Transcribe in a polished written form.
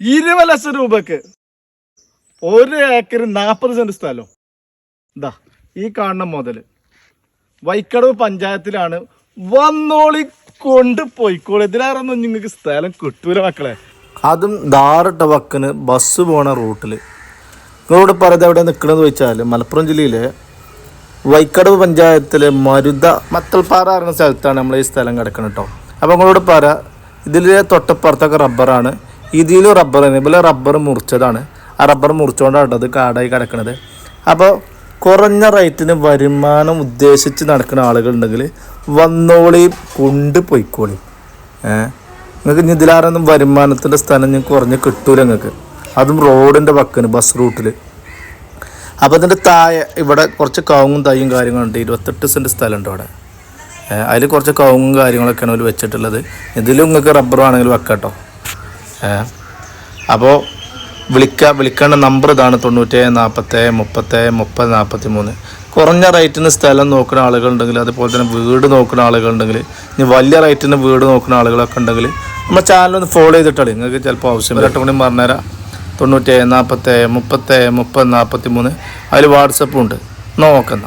20 ലക്ഷം രൂപക്ക് 1 acre 40 saint സ്ഥലം. ഇതാ ഈ കാണുന്ന മുതൽ വൈക്കടവ് പഞ്ചായത്തിലാണ്. വന്നോളി കൊണ്ട് പോയിക്കോളി. ഇതിലാറൊന്നും നിങ്ങൾക്ക് സ്ഥലം കിട്ടൂല മക്കളെ. അതും ധാറിട്ട വക്കിന് ബസ് പോണ റൂട്ടിൽ. നിങ്ങളോട് പറയുന്നത് എവിടെ നിൽക്കണമെന്ന് ചോദിച്ചാൽ മലപ്പുറം ജില്ലയിലെ വൈക്കടവ് പഞ്ചായത്തിലെ മരുത മത്തൽപ്പാറ പറയുന്ന സ്ഥലത്താണ് നമ്മൾ ഈ സ്ഥലം കിടക്കുന്നത് കേട്ടോ. അപ്പോൾ നിങ്ങളോട് പറയാം, ഇതിൽ തൊട്ടപ്പുറത്തൊക്കെ റബ്ബറാണ്. ഇതിലും റബ്ബർ തന്നെ. ഇവിടെ റബ്ബർ മുറിച്ചതാണ്. ആ റബ്ബർ മുറിച്ചുകൊണ്ടാണ് അത് കാടായി കിടക്കുന്നത്. അപ്പോൾ കുറഞ്ഞ റേറ്റിന് വരുമാനം ഉദ്ദേശിച്ച് നടക്കുന്ന ആളുകളുണ്ടെങ്കിൽ വന്നോളി കൊണ്ട് പോയിക്കോളി. നിങ്ങൾക്ക് ഇനി ഇതിലാറൊന്നും വരുമാനത്തിൻ്റെ സ്ഥലം നിങ്ങൾക്ക് കുറഞ്ഞ് കിട്ടൂല നിങ്ങൾക്ക്. അതും റോഡിൻ്റെ വക്കിന് ബസ് റൂട്ടിൽ. അപ്പോൾ അതിൻ്റെ താഴെ ഇവിടെ കുറച്ച് കവുങ്ങും തൈയും കാര്യങ്ങളുണ്ട്. 28 സെൻറ്റ് സ്ഥലമുണ്ട് അവിടെ. അതിൽ കുറച്ച് കവുങ്ങും കാര്യങ്ങളൊക്കെയാണ് അവർ വെച്ചിട്ടുള്ളത്. ഇതിലും നിങ്ങൾക്ക് റബ്ബറാണെങ്കിൽ വെക്കാം കേട്ടോ. അപ്പോൾ വിളിക്കേണ്ട നമ്പർ ഇതാണ് 97 40 30 30 43. കുറഞ്ഞ റേറ്റിന് സ്ഥലം നോക്കുന്ന ആളുകളുണ്ടെങ്കിൽ, അതുപോലെ തന്നെ വീട് നോക്കുന്ന ആളുകളുണ്ടെങ്കിൽ, ഇനി വലിയ റേറ്റിന് വീട് നോക്കുന്ന ആളുകളൊക്കെ ഉണ്ടെങ്കിൽ നമ്മുടെ ചാനലൊന്ന് ഫോളോ ചെയ്തിട്ടാണ് നിങ്ങൾക്ക് ചിലപ്പോൾ ആവശ്യം. ഒരട്ടം കൂടി പറഞ്ഞുതരാം. 97 40 30 30 43. അതിൽ വാട്സപ്പും ഉണ്ട്. നോക്കുന്ന